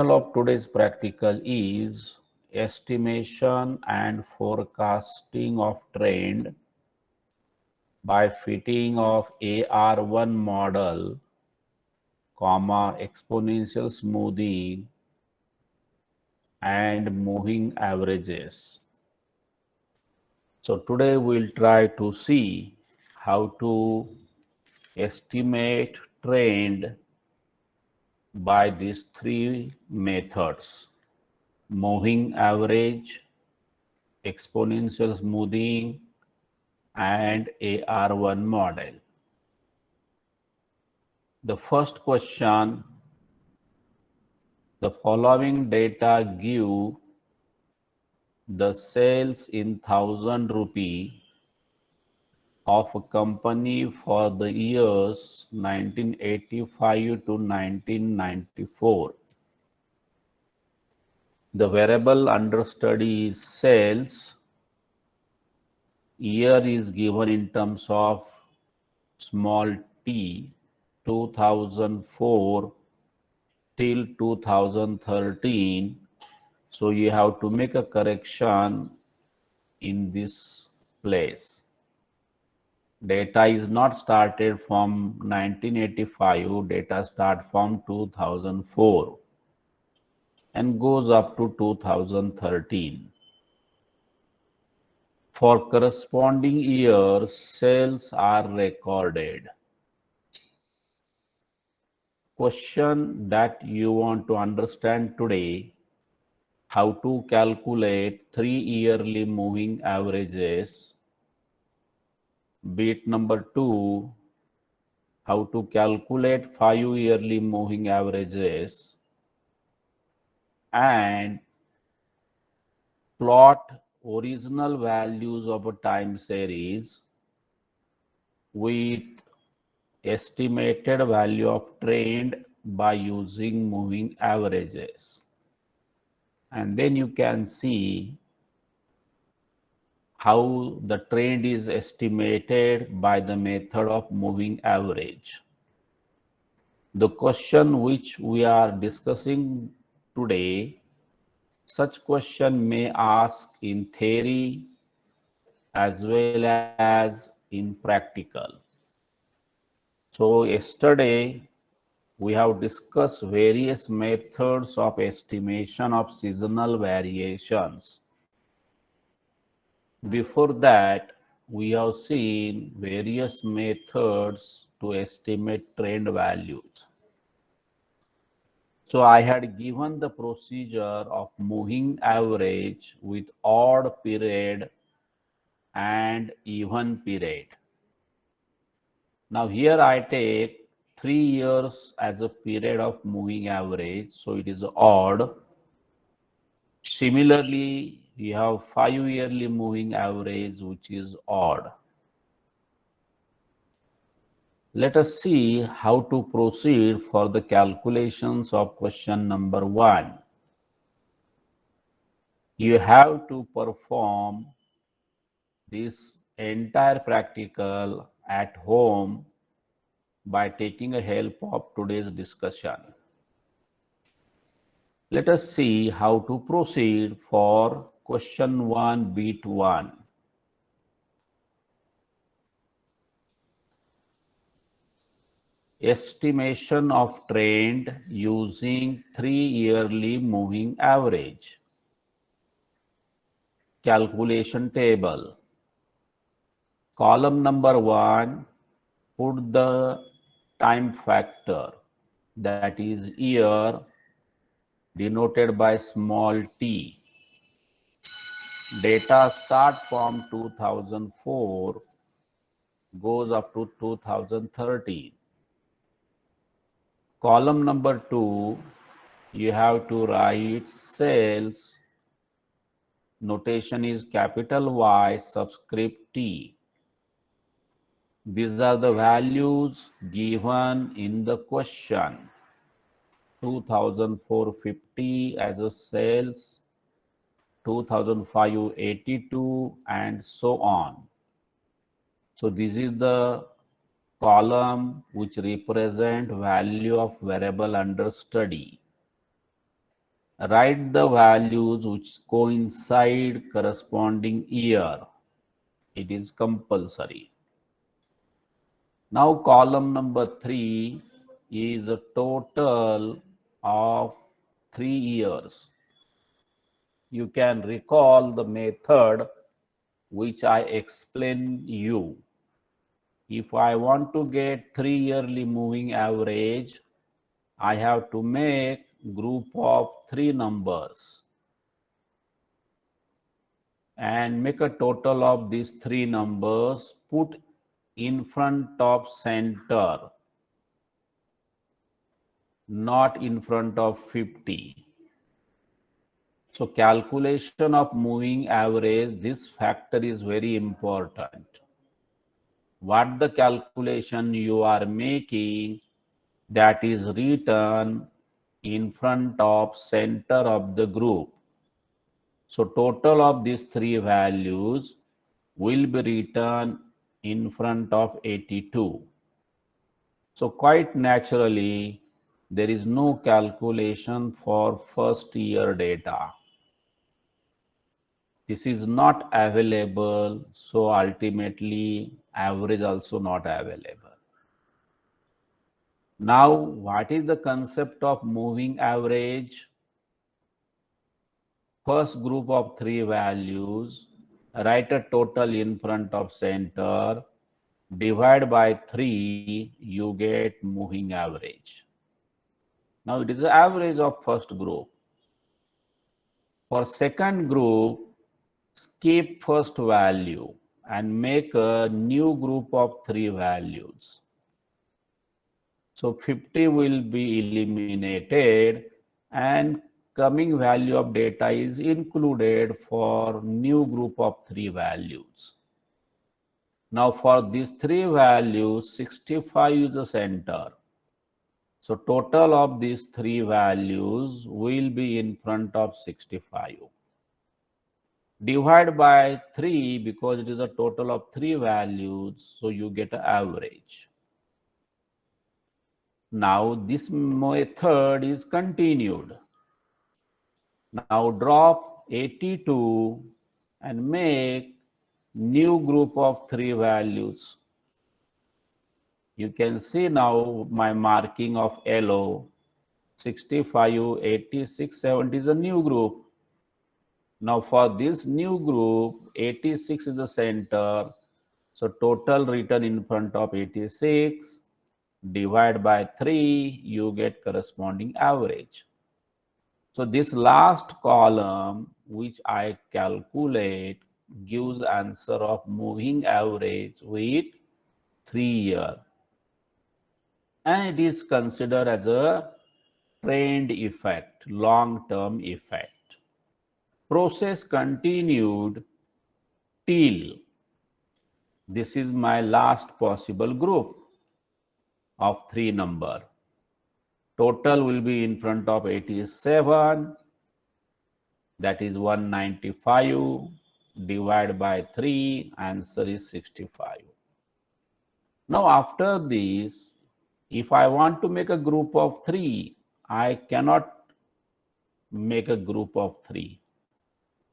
Of today's practical is estimation and forecasting of trend by fitting of AR1 model, exponential smoothing and moving averages. So today we'll try to see how to estimate trend by these three methods: moving average, exponential smoothing, and AR1 model. The first question, the following data give the sales in thousand rupee of a company for the years 1985 to 1994. The variable under study is sales. Year is given in terms of small t, 2004 till 2013. So you have to make a correction in this place. Data is not started from 1985, data start from 2004 and goes up to 2013. For corresponding years, sales are recorded. Question that you want to understand today: how to calculate 3 yearly moving averages. Bit number 2, how to calculate 5 yearly moving averages and plot original values of a time series with estimated value of trend by using moving averages. And then you can see how the trend is estimated by the method of moving average. The question which we are discussing today, such question may ask in theory as well as in practical. So yesterday we have discussed various methods of estimation of seasonal variations. Before that, we have seen various methods to estimate trend values. So I had given the procedure of moving average with odd period and even period. Now here I take 3 years as a period of moving average, so it is odd. Similarly, we have 5 yearly moving average, which is odd. Let us see how to proceed for the calculations of question number 1. You have to perform this entire practical at home by taking a help of today's discussion. Let us see how to proceed for question 1, bit 1. Estimation of trend using 3 yearly moving average. Calculation table. Column number 1, put the time factor, that is year, denoted by small t. Data start from 2004, goes up to 2013. Column number 2, you have to write sales. Notation is capital Y subscript T. These are the values given in the question. 2450 as a sales, 2582, and so on. So this is the column which represent value of variable under study. Write the values which coincide corresponding year. It is compulsory. Now column number 3 is a total of 3 years. You can recall the method which I explained you. If I want to get 3 yearly moving average, I have to make group of 3 numbers and make a total of these 3 numbers, put in front of center, not in front of 50. So calculation of moving average, this factor is very important. What the calculation you are making, that is written in front of center of the group. So total of these 3 values will be written in front of 82. So quite naturally, there is no calculation for first year data. This is not available, so ultimately average also not available. Now, what is the concept of moving average? First group of 3 values, write a total in front of center, divide by 3, you get moving average. Now it is the average of first group. For second group, skip first value and make a new group of 3 values. So 50 will be eliminated and coming value of data is included for new group of 3 values. Now for these 3 values, 65 is the center. So total of these 3 values will be in front of 65. Divide by 3 because it is a total of 3 values, so you get an average. Now this method is continued. Now drop 82 and make new group of 3 values. You can see now my marking of yellow, 65, 86, 70 is a new group. Now for this new group, 86 is the center. So total written in front of 86, divide by 3, you get corresponding average. So this last column, which I calculate, gives answer of moving average with 3 years. And it is considered as a trend effect, long-term effect. Process continued till this is my last possible group of 3 number. Total will be in front of 87, that is 195, divide by 3, answer is 65. Now after this, if I want to make a group of 3, I cannot make a group of 3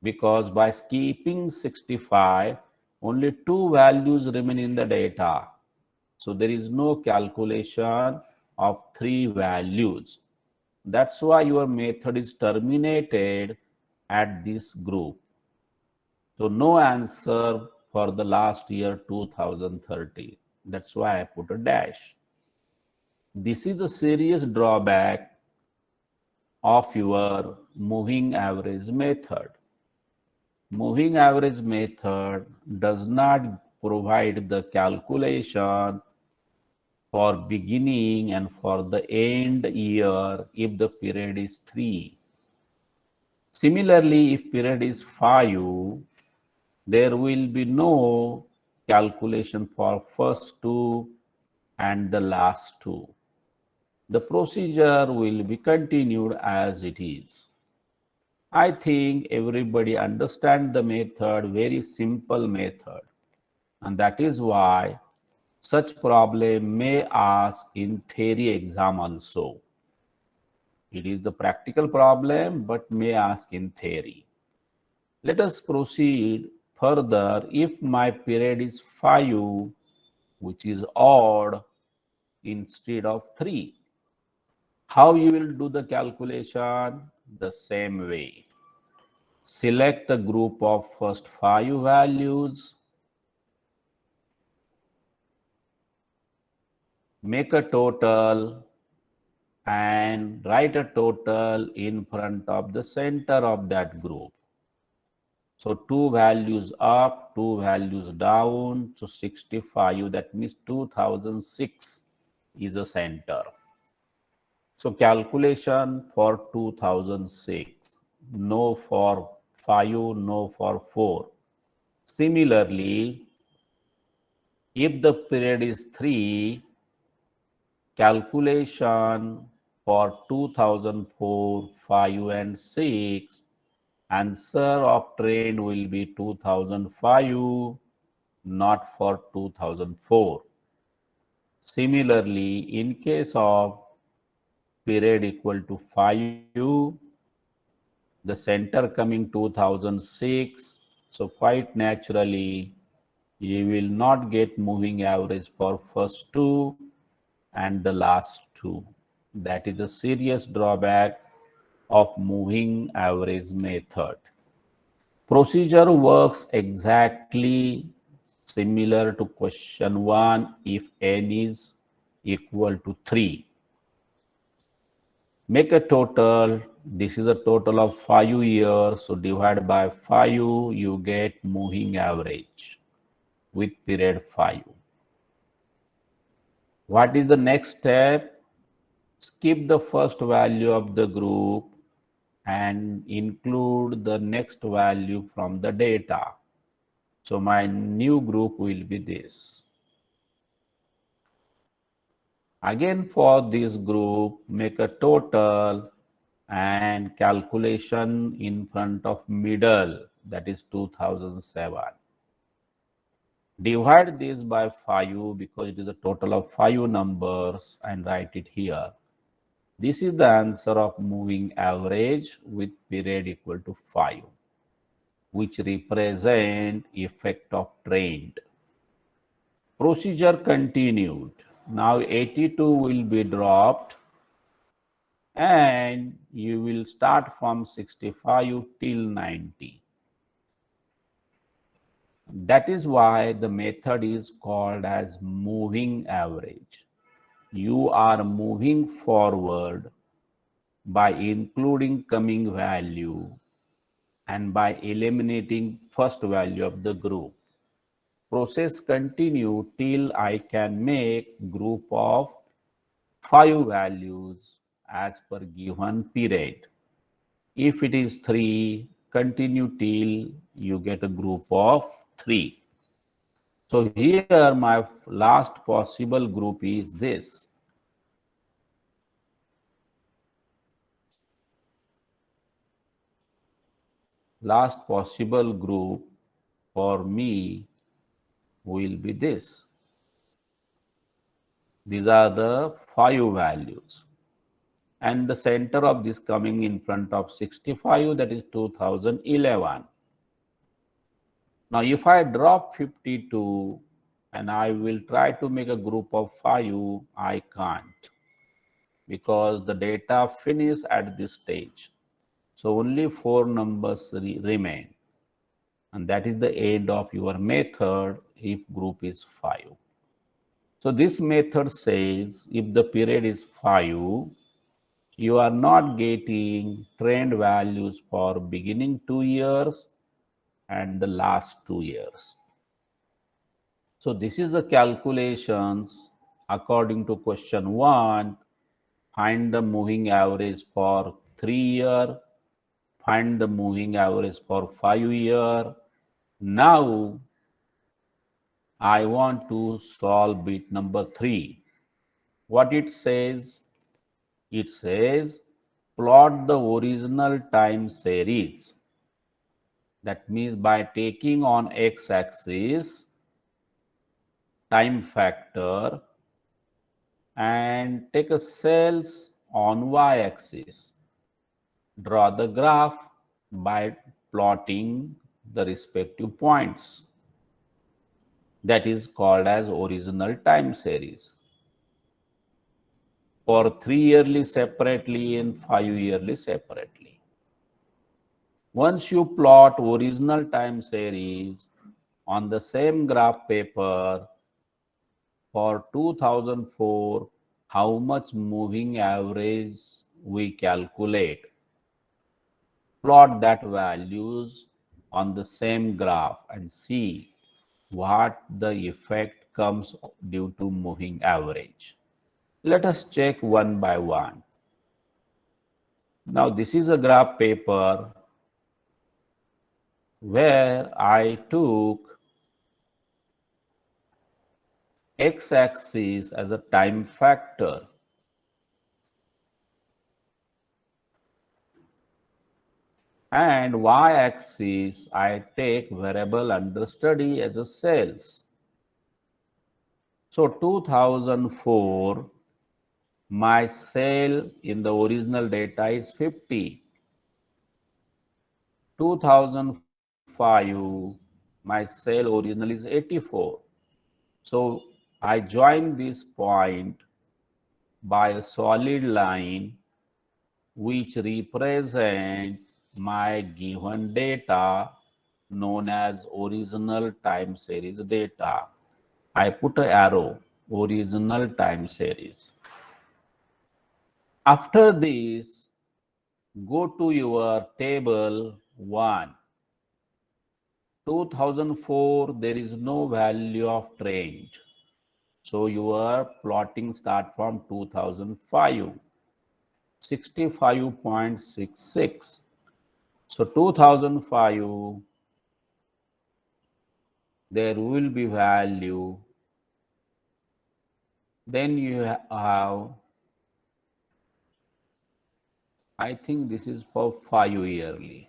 because by skipping 65, only 2 values remain in the data. So there is no calculation of 3 values. That's why your method is terminated at this group. So no answer for the last year 2030. That's why I put a dash. This is a serious drawback of your moving average method. Moving average method does not provide the calculation for beginning and for the end year if the period is 3. Similarly, if period is 5, there will be no calculation for first 2 and the last 2. The procedure will be continued as it is. I think everybody understands the method, very simple method. And that is why such problem may ask in theory exam also. It is the practical problem, but may ask in theory. Let us proceed further. If my period is 5, which is odd instead of 3, how you will do the calculation? The same way. Select the group of first 5 values, make a total, and write a total in front of the center of that group. So 2 values up, 2 values down, so 65, that means 2006 is a center. So calculation for 2006, no for 5, no for 4. Similarly, if the period is 3, calculation for 2004, 5 and 6, answer of trend will be 2005, not for 2004. Similarly, in case of period equal to 5, the center coming 2006, so quite naturally, you will not get moving average for first 2 and the last 2. That is a serious drawback of moving average method. Procedure works exactly similar to question 1 if n is equal to 3. Make a total. This is a total of 5 years. So divide by 5, you get moving average with period 5. What is the next step? Skip the first value of the group and include the next value from the data. So my new group will be this. Again, for this group, make a total and calculation in front of middle, that is 2007. Divide this by 5 because it is a total of 5 numbers and write it here. This is the answer of moving average with period equal to 5, which represent effect of trend. Procedure continued. Now 82 will be dropped and you will start from 65 till 90. That is why the method is called as moving average. You are moving forward by including coming value and by eliminating first value of the group. Process continue till I can make group of 5 values as per given period. If it is 3, continue till you get a group of 3. So here my last possible group is this. Last possible group for me will be this. These are the 5 values. And the center of this coming in front of 65, that is 2011. Now, if I drop 52 and I will try to make a group of 5, I can't because the data finish at this stage. So only 4 numbers remain. And that is the end of your method if group is 5. So this method says if the period is 5, you are not getting trend values for beginning 2 years and the last 2 years. So this is the calculations according to question 1. Find the moving average for 3 year, find the moving average for 5 year. Now I want to solve bit number 3. What it says? It says plot the original time series. That means by taking on x-axis time factor and take a cells on y-axis. Draw the graph by plotting the respective points. That is called as original time series. For 3 yearly separately and 5 yearly separately. Once you plot original time series on the same graph paper for 2004, how much moving average we calculate. Plot that values on the same graph and see what the effect comes due to moving average. Let us check one by one. Now this is a graph paper where I took x-axis as a time factor and y-axis I take variable under study as a sales. So 2004, my sale in the original data is 50. 2005, my sale original is 84. So I join this point by a solid line which represent my given data known as original time series data. I put an arrow, original time series. After this, go to your table 1. 2004, there is no value of trend. So your plotting start from 2005, 65.66. So 2005, there will be value. Then you have, I think this is for 5 yearly.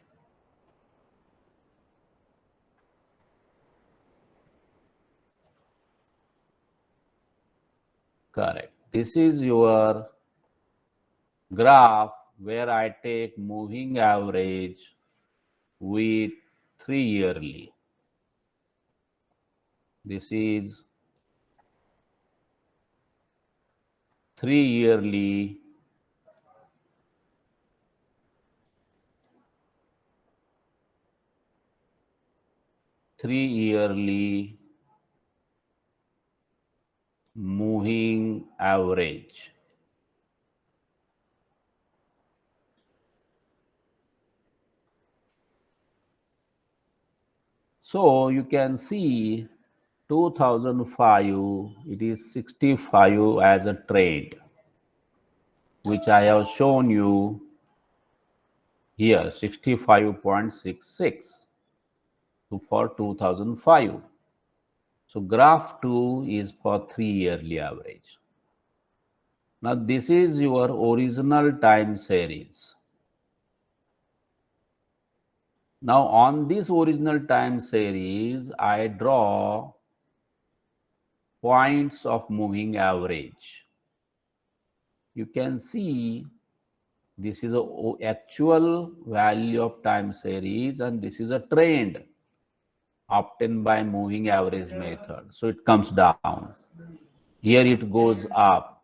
Correct. This is your graph where I take moving average with 3 yearly. This is 3 yearly moving average. So you can see 2005, it is 65 as a trend, which I have shown you here, 65.66 for 2005. So graph 2 is for 3 yearly average. Now this is your original time series. Now on this original time series, I draw points of moving average. You can see this is an actual value of time series and this is a trend obtained by moving average method. So it comes down. Here it goes up.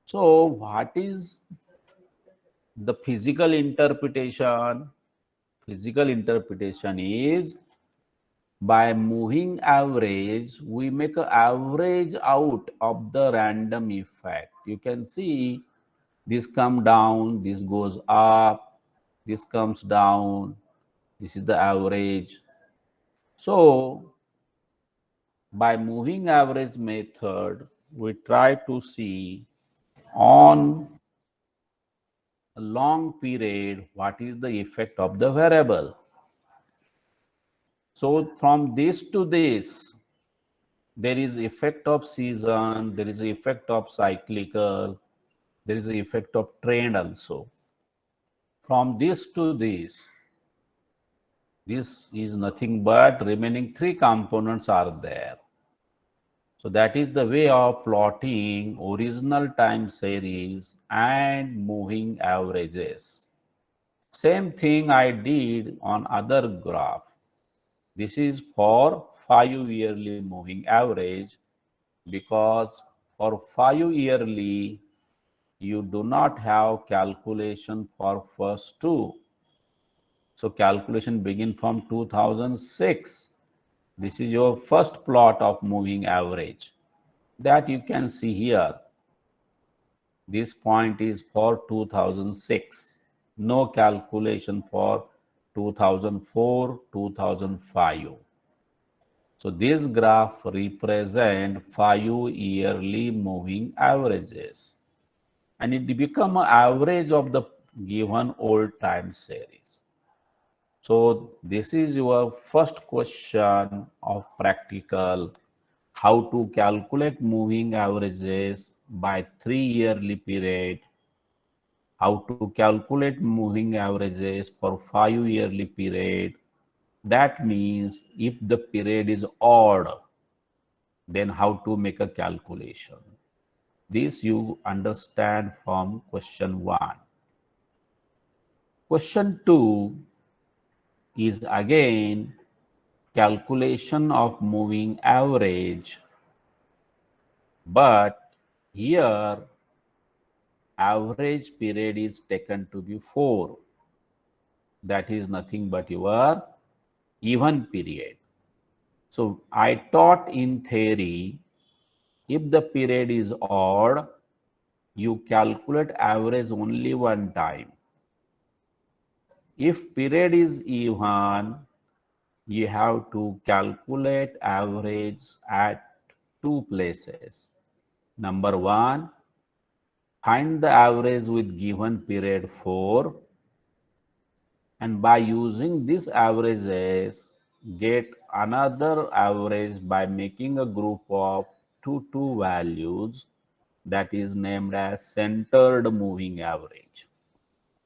So what is the physical interpretation? Physical interpretation is by moving average, we make an average out of the random effect. You can see this come down, this goes up, this comes down, this is the average. So by moving average method, we try to see on a long period what is the effect of the variable. So from this to this, there is effect of season, there is effect of cyclical, there is the effect of trend also. From this to this is nothing but remaining 3 components are there. So that is the way of plotting original time series and moving averages. Same thing I did on other graph. This is for 5 yearly moving average because for 5 yearly you do not have calculation for first two. So calculation begin from 2006. This is your first plot of moving average that you can see here. This point is for 2006. No calculation for 2004, 2005. So this graph represent 5 yearly moving averages and it become an average of the given old time series. So this is your first question of practical, how to calculate moving averages by 3 yearly period, how to calculate moving averages for 5 yearly period. That means if the period is odd, then how to make a calculation. This you understand from question 1. Question 2 is again calculation of moving average, but here average period is taken to be 4. That is nothing but your even period. So I taught in theory, if the period is odd, you calculate average only one time. If period is even, you have to calculate average at two places. Number one, find the average with given period 4, and by using these averages, get another average by making a group of two values that is named as centered moving average.